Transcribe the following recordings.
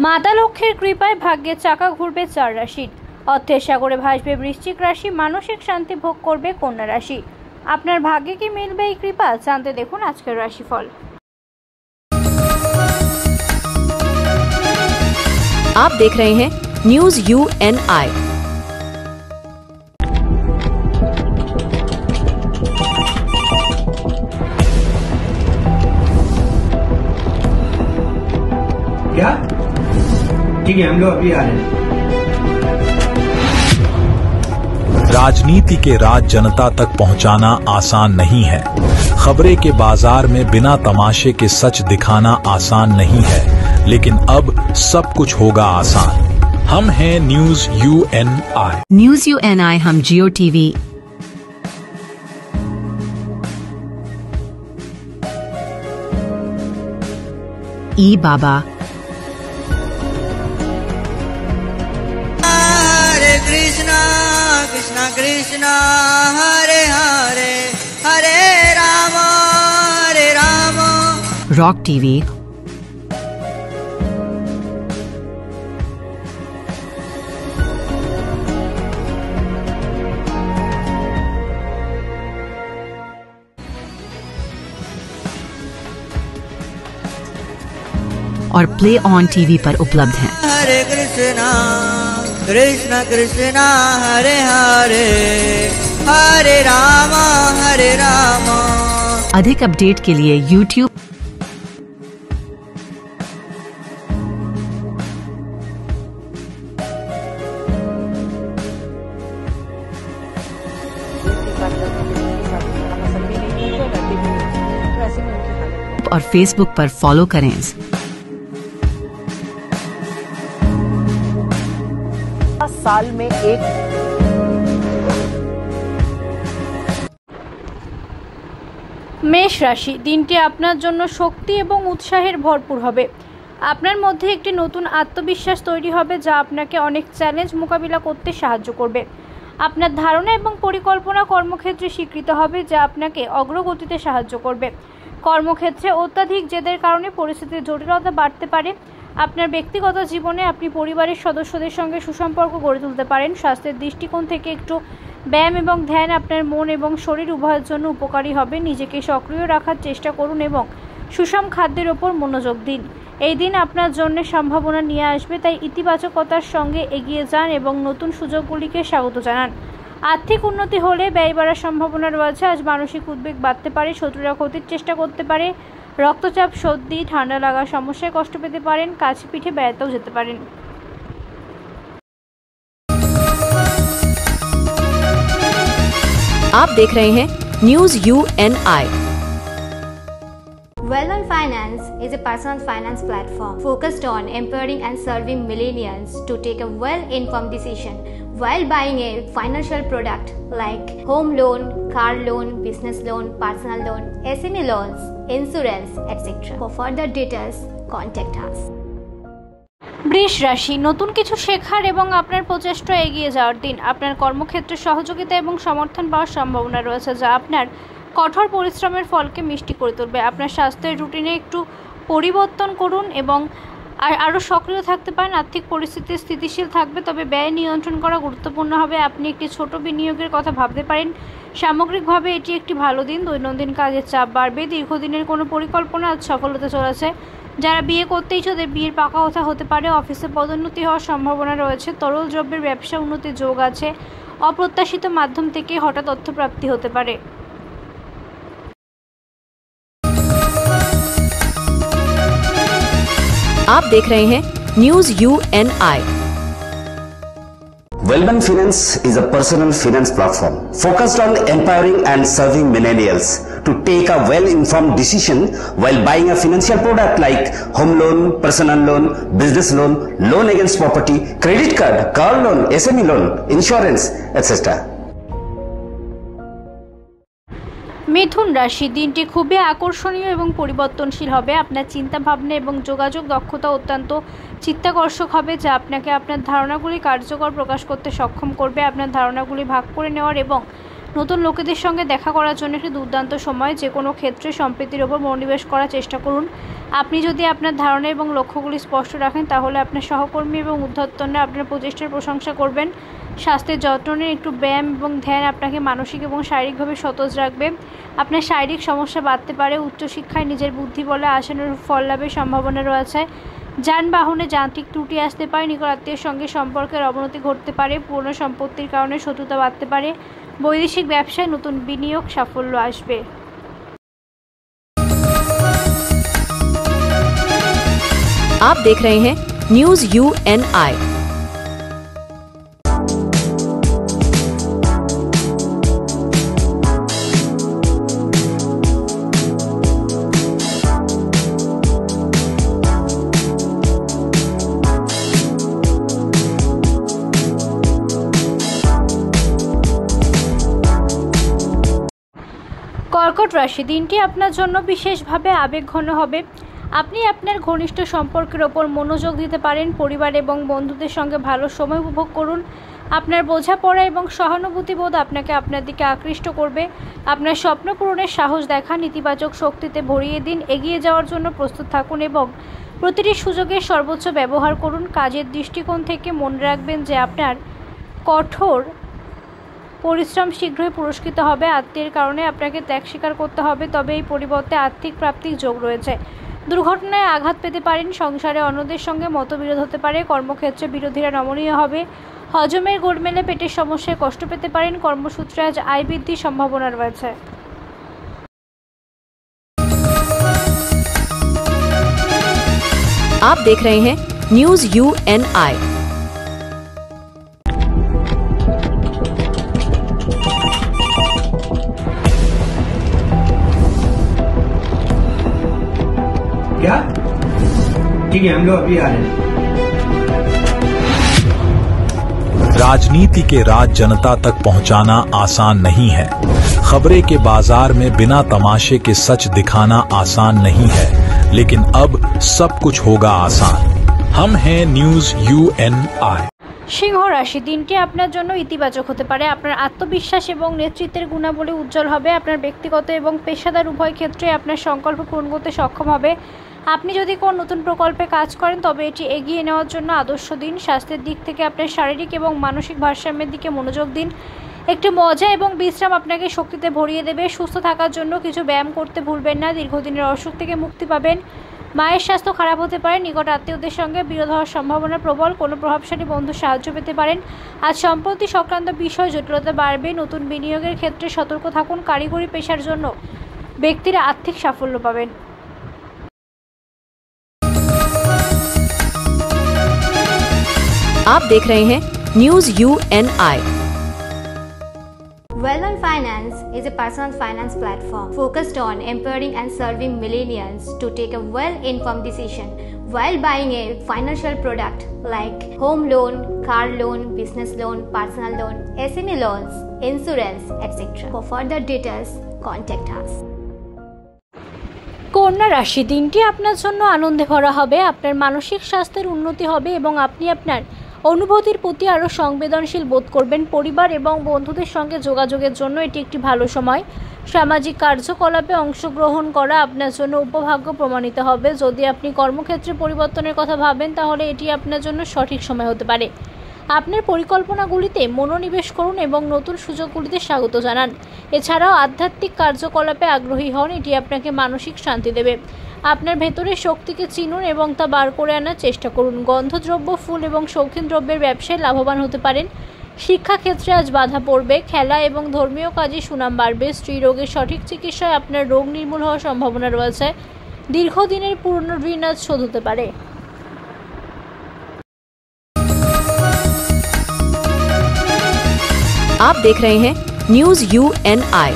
মাতা লক্ষ্মীর কৃপায় ভাগ্যের চাকা ঘুরবে 4 রাশির। অর্থের সাগরে ভাসবে বৃশ্চিক রাশি, মানসিক শান্তি ভোগ করবে কন্যা রাশি। আপনার ভাগ্যে কি মিলবে এই কৃপা? জানতে দেখুন আজকের রাশিফল। आप देख रहे हैं न्यूज UNI। क्या? ठीक है, हम लोग अभी आ रहे हैं। राजनीति के राज जनता तक पहुंचाना आसान नहीं है। खबरें के बाजार में बिना तमाशे के सच दिखाना आसान नहीं है, लेकिन अब सब कुछ होगा आसान। हम हैं न्यूज UNI। न्यूज UNI हम जियो टीवी, ई बाबा, हरे कृष्णा कृष्णा कृष्णा हरे हरे हरे राम रॉक टीवी, और प्ले ऑन टीवी पर उपलब्ध हैं। हरे कृष्णा कृष्णा कृष्णा हरे हरे हरे राम अधिक अपडेट के लिए YouTube और Facebook पर फॉलो करें। साल में एक মেষ রাশি, দিনটি আপনার জন্য শক্তি এবং উৎসাহের ভরপুর হবে। আপনার মধ্যে একটি নতুন আত্মবিশ্বাস তৈরি হবে যা আপনাকে অনেক চ্যালেঞ্জ মোকাবিলা করতে সাহায্য করবে। আপনার ধারণা এবং পরিকল্পনা কর্মক্ষেত্রে স্বীকৃত হবে যা আপনাকে অগ্রগতিতে সাহায্য করবে। কর্মক্ষেত্রে অত্যাধিক জেদের কারণে পরিস্থিতির জটিলতা বাড়তে পারে। আপনার ব্যক্তিগত জীবনে আপনি পরিবারের সদস্যদের সঙ্গে সুসম্পর্ক গড়ে তুলতে পারেন। স্বাস্থ্যের দৃষ্টিকোণ থেকে একটু ব্যায়াম এবং ধ্যান আপনার মন এবং শরীর উভয়ের জন্য উপকারী হবে। নিজেকে সক্রিয় রাখার চেষ্টা করুন এবং সুষম খাদ্যের ওপর মনোযোগ দিন। এই দিন আপনার জন্য সম্ভাবনা নিয়ে আসবে, তাই ইতিবাচকতার সঙ্গে এগিয়ে যান এবং নতুন সুযোগগুলিকে স্বাগত জানান। আর্থিক উন্নতি হলে ব্যয় বাড়ার সম্ভাবনা রয়েছে। আজ মানসিক উদ্বেগ বাড়তে পারে, শত্রুরা ক্ষতির চেষ্টা করতে পারে। রক্তচাপ, সর্দি, ঠান্ডা লাগার সমস্যায় কষ্ট পেতে পারেন। কাছে পিঠে বেড়াতেও যেতে পারেন। आप देख रहे हैं news UNI। Well-Known Finance is a personal finance platform focused on empowering and serving millennials to take a well-informed decision while buying a financial product like home loan, car loan, business loan, personal loan, SME loans, insurance, etc. For further details, contact us. বৃষ রাশি, নতুন কিছু শেখার এবং আপনার প্রচেষ্টা এগিয়ে যাওয়ার দিন। আপনার কর্মক্ষেত্রে সহযোগিতা এবং সমর্থন পাওয়ার সম্ভাবনা রয়েছে যা আপনার কঠোর পরিশ্রমের ফলকে মিষ্টি করে তুলবে। আপনার স্বাস্থ্যের রুটিনে একটু পরিবর্তন করুন এবং আরও সক্রিয় থাকতে পারেন। আর্থিক পরিস্থিতি স্থিতিশীল থাকবে, তবে ব্যয় নিয়ন্ত্রণ করা গুরুত্বপূর্ণ হবে। আপনি একটি ছোট বিনিয়োগের কথা ভাবতে পারেন। সামগ্রিকভাবে এটি একটি ভালো দিন। দৈনন্দিন কাজের চাপ বাড়বে। দীর্ঘদিনের কোনো পরিকল্পনা আজ সফল হতে চলেছে। যারা বিয়ে করতে ইচ্ছুক তাদের বিয়ের পাকা কথা হতে পারে। অফিসে পদোন্নতি হওয়ার সম্ভাবনা রয়েছে। তরল দ্রব্যের ব্যবসা উন্নতির যোগ আছে। অপ্রত্যাশিত মাধ্যম থেকে হঠাৎ অর্থপ্রাপ্তি হতে পারে। आप देख रहे हैं news UNI। Well-Known Finance is a personal finance platform focused on empowering and serving millennials to take a well-informed decision while buying a financial product like home loan, personal loan, business loan, loan against property, credit card, car loan, SME loan, insurance, etc. মিথুন রাশি, দিনটি খুবই আকর্ষণীয় এবং পরিবর্তনশীল হবে। আপনার চিন্তা ভাবনা এবং যোগাযোগ দক্ষতা অত্যন্ত চিত্তাকর্ষক হবে যা আপনাকে আপনার ধারণাগুলি কার্যকর প্রকাশ করতে সক্ষম করবে। আপনার ধারণাগুলি ভাগ করে নেওয়ার এবং নতুন লোকেদের সঙ্গে দেখা করার জন্য একটি দুর্দান্ত সময়। যে কোনো ক্ষেত্রে সম্প্রীতির ওপর মনোনিবেশ করার চেষ্টা করুন। আপনি যদি আপনার ধারণা এবং লক্ষ্যগুলি স্পষ্ট রাখেন তাহলে আপনার সহকর্মী এবং ঊর্ধ্বতনরা আপনার প্রচেষ্টার প্রশংসা করবেন। স্বাস্থ্যের যত্ন নিন, একটু ব্যায়াম এবং ধ্যান আপনাকে মানসিক এবং শারীরিকভাবে সতেজ রাখবে। আপনার শারীরিক সমস্যা বাড়তে পারে। উচ্চশিক্ষায় নিজের বুদ্ধি বলে আশানুরূপ ফল লাভের সম্ভাবনা রয়েছে। যানবাহনে যান্ত্রিক ত্রুটি আসতে পারে। নিকট আত্মীয়ের সঙ্গে সম্পর্কের অবনতি ঘটতে পারে। পুরনো সম্পত্তির কারণে শত্রুতা বাড়তে পারে। বৈদেশিক ব্যবসায় নতুন বিনিয়োগ সাফল্য আসবে। आप देख रहे हैं न्यूज UNI। কর্কট রাশি, দিনটি আপনার জন্য বিশেষভাবে আবেগঘন হবে। আপনি আপনার ঘনিষ্ঠ সম্পর্কের ওপর মনোযোগ দিতে পারেন। পরিবার এবং বন্ধুদের সঙ্গে ভালো সময় উপভোগ করুন। আপনার বোঝাপড়া এবং সহানুভূতিবোধ আপনাকে আপনার দিকে আকৃষ্ট করবে। আপনার স্বপ্ন পূরণের সাহস দেখান। ইতিবাচক শক্তিতে ভরিয়ে দিন। এগিয়ে যাওয়ার জন্য প্রস্তুত থাকুন এবং প্রতিটি সুযোগের সর্বোচ্চ ব্যবহার করুন। কাজের দৃষ্টিকোণ থেকে মনে রাখবেন যে আপনার কঠোর পরিশ্রম শীঘ্রই পুরস্কৃত হবে। আত্মীয়ের কারণে আপনাকে ত্যাগ স্বীকার করতে হবে, তবে এই পরিবর্তে আর্থিক প্রাপ্তির যোগ রয়েছে। দুর্ঘটনায় আঘাত পেতে পারেন। সংসারে অন্যদের সঙ্গে মতবিরোধ হতে পারে। কর্মক্ষেত্রে বিরোধীরা নমনীয় হবে। হজমের গোলমেলে পেটের সমস্যায় কষ্ট পেতে পারেন। কর্মসূত্রে আজ আয় বৃদ্ধির সম্ভাবনা রয়েছে। आप देख रहे हैं न्यूज UNI। क्या? ठीक है, हम लोग अभी आ रहे हैं। राजनीति के राज जनता तक पहुंचाना आसान नहीं है। खबरें के बाजार में बिना तमाशे के सच दिखाना आसान नहीं है, लेकिन अब सब कुछ होगा आसान। हम हैं न्यूज UNI। সিংহ রাশি, দিনটি আপনার জন্য ইতিবাচক হতে পারে। আপনার আত্মবিশ্বাস এবং নেতৃত্বের গুণাবলী উজ্জ্বল হবে। আপনার ব্যক্তিগত এবং পেশাদার উভয় ক্ষেত্রে আপনার সংকল্প পূরণ করতে সক্ষম হবে। আপনি যদি কোনো নতুন প্রকল্পে কাজ করেন তবে এটি এগিয়ে নেওয়ার জন্য আদর্শ দিন। স্বাস্থ্যের দিক থেকে আপনার শারীরিক এবং মানসিক ভারসাম্যের দিকে মনোযোগ দিন। একটু মজা এবং বিশ্রাম আপনাকে শক্তিতে ভরিয়ে দেবে। সুস্থ থাকার জন্য কিছু ব্যায়াম করতে ভুলবেন না। দীর্ঘদিনের অসুখ থেকে মুক্তি পাবেন। মায়ের স্বাস্থ্য খারাপ হতে পারে। নিকট আত্মীয়দের সঙ্গে বিরোধ হওয়ার সম্ভাবনা প্রবল। কোনো প্রভাবশালী বন্ধুর সাহায্য পেতে পারেন। আজ সম্পত্তি সংক্রান্ত বিষয় জটিলতা বাড়বে। নতুন বিনিয়োগের ক্ষেত্রে সতর্ক থাকুন। কারিগরি পেশার জন্য ব্যক্তিরা আর্থিক সাফল্য পাবেন। आप देख रहे हैं news UNI। Well-on Finance is a personal finance platform focused on empowering and serving millennials to take a well-informed decision while buying a financial product like home loan, car loan, business loan, personal loan, SME loans, insurance, etc. For further details, contact us. কন্যা রাশি, দিনটি আপনার জন্য আনন্দে ভরা হবে। আপনার মানসিক স্বাস্থ্যের উন্নতি হবে এবং আপনি আপনার অনুভূতির প্রতি আরও সংবেদনশীল বোধ করবেন। পরিবার এবং বন্ধুদের সঙ্গে যোগাযোগের জন্য এটি একটি ভালো সময়। সামাজিক কার্যকলাপে অংশগ্রহণ করা আপনার জন্য উপভাগ্য প্রমাণিত হবে। যদি আপনি কর্মক্ষেত্রে পরিবর্তনের কথা ভাবেন তাহলে এটি আপনার জন্য সঠিক সময় হতে পারে। আপনার পরিকল্পনাগুলিতে মনোনিবেশ করুন এবং নতুন সুযোগগুলিতে স্বাগত জানান। এছাড়াও আধ্যাত্মিক কার্যকলাপে আগ্রহী হন। এটি আপনাকে মানসিক শান্তি দেবে। আপনার ভেতরের শক্তিকে চিনুন এবং তা বার করে আনার চেষ্টা করুন। গন্ধদ্রব্য, ফুল এবং শৌখিন দ্রব্যের ব্যবসায় লাভবান হতে পারেন। শিক্ষাক্ষেত্রে আজ বাধা পড়বে। খেলা এবং ধর্মীয় কাজে সুনাম বাড়বে। স্ত্রী রোগের সঠিক চিকিৎসায় আপনার রোগ নির্মূল হওয়ার সম্ভাবনা রয়েছে। দীর্ঘদিনের পুরনো ঋণ আজ শোধ হতে পারে। आप देख रहे हैं news UNI।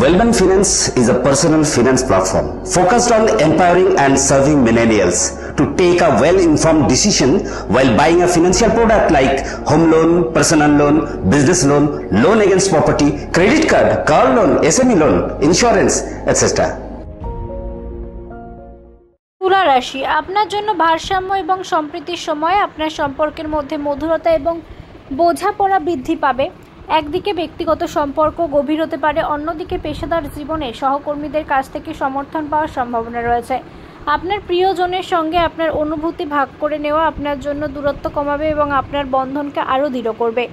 Well-on Finance is a personal finance platform focused on empowering and serving millennials to take a well-informed decision while buying a financial product like home loan, personal loan, business loan, loan against property, credit card, car loan, SME loan, insurance, etc. তুলা রাশি, আপনার জন্য ভারসাম্য এবং সম্প্রীতির সময়। আপনার সম্পর্কের মধ্যে মধুরতা এবং বোঝাপড়া বৃদ্ধি পাবে। একদিকে ব্যক্তিগত সম্পর্ক গভীর হতে পারে, অন্যদিকে পেশাদার জীবনে সহকর্মীদের কাছ থেকে সমর্থন পাওয়ার সম্ভাবনা রয়েছে। আপনার প্রিয়জনের সঙ্গে আপনার অনুভূতি ভাগ করে নেওয়া আপনার জন্য দূরত্ব কমাবে এবং আপনার বন্ধনকে আরও দৃঢ় করবে।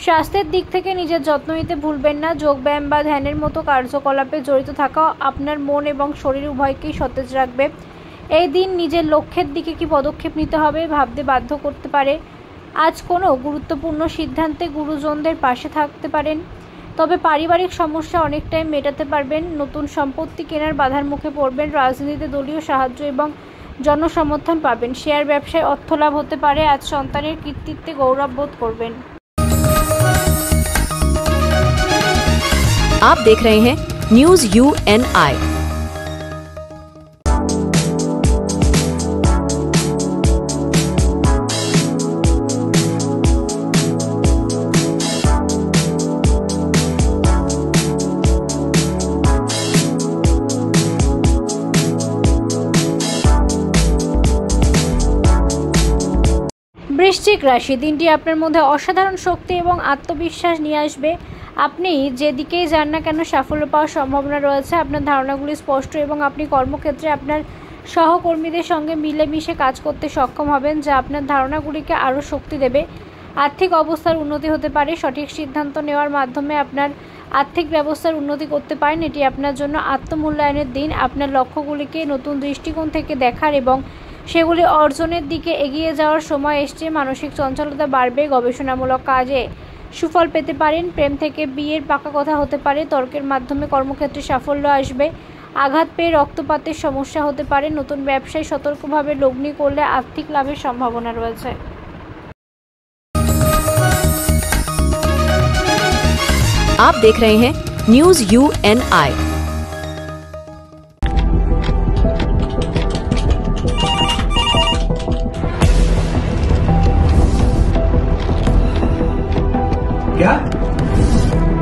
স্বাস্থ্যের দিক থেকে নিজের যত্ন নিতে ভুলবেন না। যোগব্যায়াম বা ধ্যানের মতো কার্যকলাপে জড়িত থাকা আপনার মন এবং শরীর উভয়কেই সতেজ রাখবে। এই দিন নিজের লক্ষ্যের দিকে কি পদক্ষেপ নিতে হবে ভাবতে বাধ্য করতে পারে। আজ কোনো গুরুত্বপূর্ণ সিদ্ধান্তে গুরুজনদের পাশে থাকতে পারেন, তবে পারিবারিক সমস্যা অনেকটাই মেটাতে পারবেন। নতুন সম্পত্তি কেনার বাধার মুখে পড়বেন। রাজনীতিতে দলীয় সাহায্য এবং জনসমর্থন পাবেন। শেয়ার ব্যবসায় অর্থ লাভ হতে পারে। আজ সন্তানের কৃতিত্বে গৌরব বোধ করবেন। आप देख रहे हैं न्यूज़ UNI। বৃশ্চিক রাশি, দিনটি আপনার মধ্যে অসাধারণ শক্তি এবং আত্মবিশ্বাস নিয়ে আসবে। আপনি যেদিকেই যান না কেন সাফল্য পাওয়ার সম্ভাবনা রয়েছে। আপনার ধারণাগুলি স্পষ্ট এবং আপনি কর্মক্ষেত্রে আপনার সহকর্মীদের সঙ্গে মিলেমিশে কাজ করতে সক্ষম হবেন, যা আপনার ধারণাগুলিকে আরও শক্তি দেবে। আর্থিক অবস্থার উন্নতি হতে পারে। সঠিক সিদ্ধান্ত নেওয়ার মাধ্যমে আপনার আর্থিক ব্যবস্থার উন্নতি করতে পারেন। এটি আপনার জন্য আত্মমূল্যায়নের দিন। আপনার লক্ষ্যগুলিকে নতুন দৃষ্টিকোণ থেকে দেখার এবং সেগুলি অর্জনের দিকে এগিয়ে যাওয়ার সময় এসছে। মানসিক চঞ্চলতা বাড়বে। গবেষণামূলক কাজে সুফল পেতে পারেন। প্রেম থেকে বিয়ের পাকা কথা হতে পারে। তর্কের মাধ্যমে কর্মক্ষেত্রে সাফল্য আসবে। আঘাত পেয়ে রক্তপাতের সমস্যা হতে পারে। নতুন ব্যবসায় সতর্কভাবে লগ্নি করলে আর্থিক লাভের সম্ভাবনা রয়েছে। आप देख रहे हैं न्यूज़ UNI। क्या?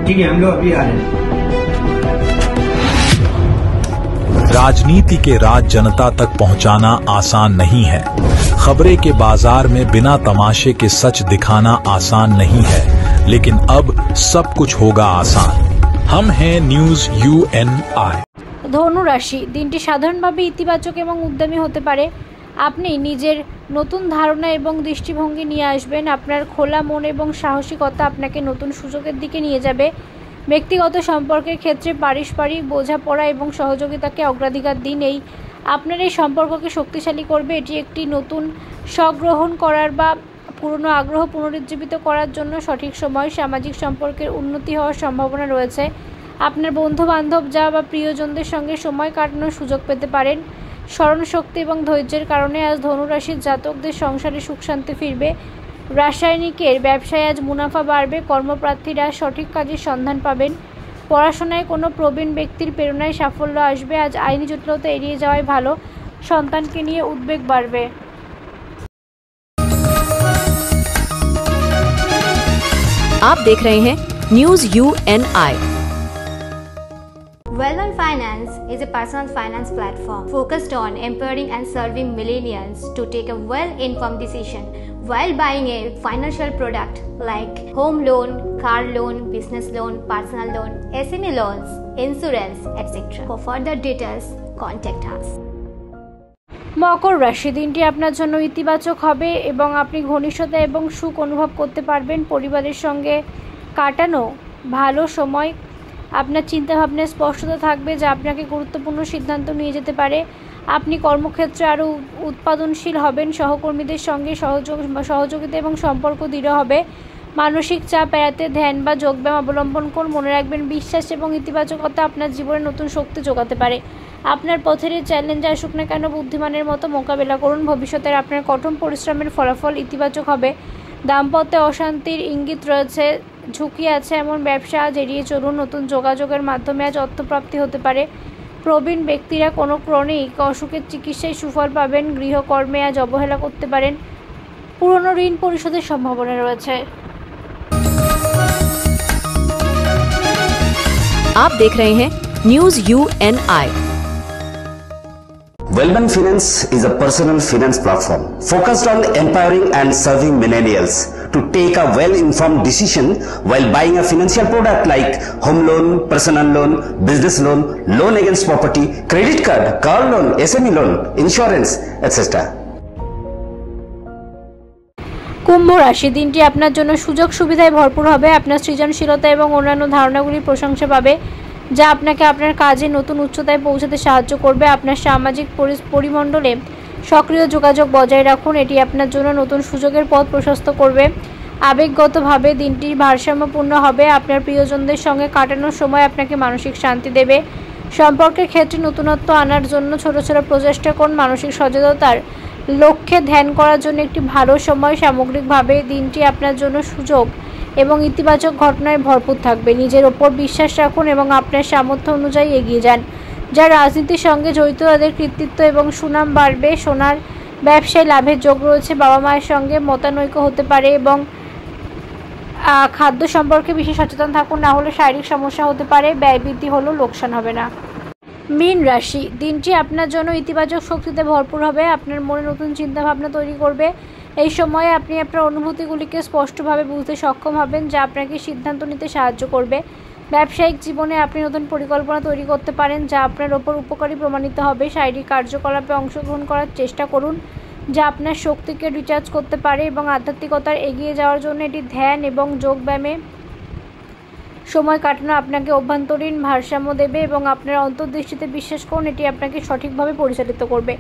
ठीक है, हम लोग अभी आ रहे हैं। राजनीति के राज जनता तक पहुंचाना आसान नहीं है। खबरें के बाजार में बिना तमाशे के सच दिखाना आसान नहीं है, लेकिन अब सब कुछ होगा आसान। हम हैं न्यूज़ UNI। ধনু রাশি, দিনটি সাধারণভাবে ইতিবাচক এবং উদ্যমী হতে পারে। আপনি নিজের নতুন ধারণা এবং দৃষ্টিভঙ্গি নিয়ে আসবেন। আপনার খোলা মন এবং সাহসিকতা আপনাকে নতুন সুযোগের দিকে নিয়ে যাবে। ব্যক্তিগত সম্পর্কের ক্ষেত্রে পারস্পরিক বোঝাপড়া এবং সহযোগিতাকে অগ্রাধিকার দিন। আপনার এই সম্পর্ককে শক্তিশালী করবে। এটি একটি নতুন স্বগ্রহণ করার বা পুরনো আগ্রহ পুনরুজ্জীবিত করার জন্য সঠিক সময়। সামাজিক সম্পর্কের উন্নতি হওয়ার সম্ভাবনা রয়েছে। আপনার বন্ধুবান্ধব বা প্রিয়জনদের সঙ্গে সময় কাটানোর সুযোগ পেতে পারেন। স্মরণশক্তি এবং ধৈর্যের কারণে আজ ধনুরাশির জাতকদের সংসারে সুখ শান্তি ফিরবে। রাসায়নিকের ব্যবসায় আজ মুনাফা বাড়বে। কর্মপ্রার্থীরা সঠিক কাজের সন্ধান পাবেন। পড়াশোনায় কোনো প্রবীণ ব্যক্তির প্রেরণায় সাফল্য আসবে। আজ আইনি জটিলতা এড়িয়ে যাওয়াই ভালো। সন্তানকে নিয়ে উদ্বেগ বাড়বে। आप देख रहे हैं news UNI। Well-Known Finance is a personal finance platform focused on empowering and serving millennials to take a well-informed decision while buying a financial product like home loan, car loan, business loan, personal loan, SME loans, insurance, etc. For further details, contact us. মকর রাশি, দিনটি আপনার জন্য ইতিবাচক হবে এবং আপনি ঘনিষ্ঠতা এবং সুখ অনুভব করতে পারবেন। পরিবারের সঙ্গে কাটানো ভালো সময়। আপনার চিন্তাভাবনায় স্পষ্টতা থাকবে, যা আপনাকে গুরুত্বপূর্ণ সিদ্ধান্ত নিয়ে যেতে পারে। আপনি কর্মক্ষেত্রে আরও উৎপাদনশীল হবেন। সহকর্মীদের সঙ্গে সহযোগিতা এবং সম্পর্ক দৃঢ় হবে। মানসিক চাপ এড়াতে ধ্যান বা যোগব্যায়াম অবলম্বন করুন। মনে রাখবেন, বিশ্বাস এবং ইতিবাচকতা আপনার জীবনে নতুন শক্তি যোগাতে পারে। আপনার পথের চ্যালেঞ্জ আসুক না কেন বুদ্ধিমানের মতো মোকাবেলা করুন। ভবিষ্যতের আপনার কঠোর পরিশ্রমের ফলাফল ইতিবাচক হবে। দাম্পত্যে অশান্তির ইঙ্গিত রয়েছে। ঝুঁকি আছে এমন ব্যবসা আজ এড়িয়ে চলুন। নতুন যোগাযোগের মাধ্যমে আজ অর্থপ্রাপ্তি হতে পারে। প্রবীণ ব্যক্তিরা কোনো ক্রনিক অসুখের চিকিৎসায় সুফল পাবেন। গৃহকর্মে আজ অবহেলা করতে পারেন। পুরনো ঋণ পরিশোধের সম্ভাবনা রয়েছে। आप देख रहे हैं news UNI। Well-Known Finance is a personal finance platform focused on empowering and serving millennials to take a well-informed decision while buying a financial product like home loan, personal loan, business loan, loan against property, credit card, car loan, SME loan, insurance, etc. কুম্ভ রাশি, দিনটি আপনার জন্য সুযোগ সুবিধায় ভরপুর হবে। আপনার সৃজনশীলতা এবং অন্যান্য ধারণাগুলির প্রশংসা পাবে, যা আপনাকে আপনার কাজে নতুন উচ্চতায় পৌঁছাতে সাহায্য করবে। আপনার সামাজিক পরিমণ্ডলে সক্রিয় যোগাযোগ বজায় রাখুন, এটি আপনার জন্য নতুন সুযোগের পথ প্রশস্ত করবে। আবেগগতভাবে দিনটি ভারসাম্যপূর্ণ হবে। আপনার প্রিয়জনদের সঙ্গে কাটানোর সময় আপনাকে মানসিক শান্তি দেবে। সম্পর্কের ক্ষেত্রে নতুনত্ব আনার জন্য ছোট ছোট প্রচেষ্টা করুন। মানসিক সচেতনতার লক্ষ্যে ধ্যান করার জন্য একটি ভালো সময়। সামগ্রিকভাবে দিনটি আপনার জন্য সুযোগ এবং ইতিবাচক ঘটনায় ভরপুর থাকবে। নিজের ওপর বিশ্বাস রাখুন এবং আপনার সামর্থ্য অনুযায়ী এগিয়ে যান। যারা রাজনীতির সঙ্গে জড়িত তাদের কৃতিত্ব এবং সুনাম বাড়বে। সোনার ব্যবসায় লাভের যোগ রয়েছে। বাবা মায়ের সঙ্গে মতানৈক্য হতে পারে এবং খাদ্য সম্পর্কে বেশি সচেতন থাকুন, না হলে শারীরিক সমস্যা হতে পারে। ব্যয় বৃদ্ধি হলেও লোকসান হবে না। মীন রাশি, দিনটি আপনার জন্য ইতিবাচক শক্তিতে ভরপুর হবে। আপনার মনে নতুন চিন্তাভাবনা তৈরি করবে। এই সময়ে আপনি আপনার অনুভূতিগুলিকে স্পষ্টভাবে বুঝতে সক্ষম হবেন, যা আপনাকে সিদ্ধান্ত নিতে সাহায্য করবে। ব্যবসায়িক জীবনে আপনি নতুন পরিকল্পনা তৈরি করতে পারেন, যা আপনার ওপর উপকারী প্রমাণিত হবে। শারীরিক কার্যকলাপে অংশগ্রহণ করার চেষ্টা করুন, যা আপনার শক্তিকে রিচার্জ করতে পারে এবং আধ্যাত্মিকতার এগিয়ে যাওয়ার জন্য এটি ধ্যান এবং যোগব্যায়ামে সময় কাটানো আপনাকে অভ্যন্তরীণ ভারসাম্য দেবে এবং আপনার অন্তর্দৃষ্টিতে বিশ্বাস করুন, এটি আপনাকে সঠিকভাবে পরিচালিত করবে।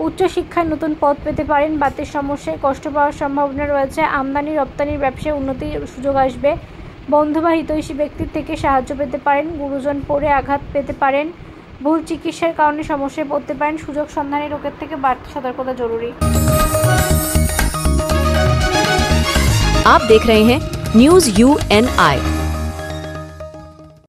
উচ্চশিক্ষায় নতুন পথ পেতে পারেন। বাতের সমস্যায় কষ্ট পাওয়ার সম্ভাবনা রয়েছে। আমদানি রপ্তানির ব্যবসায় উন্নতির সুযোগ আসবে। বন্ধু বা হিতৈষী ব্যক্তির থেকে সাহায্য পেতে পারেন। গুরুজন পড়ে আঘাত পেতে পারেন। ভুল চিকিৎসার কারণে সমস্যায় পড়তে পারেন। সুযোগ সন্ধানী রোগের থেকে বাড়তি সতর্কতা জরুরি। आप देख रहे हैं न्यूज़ UNI।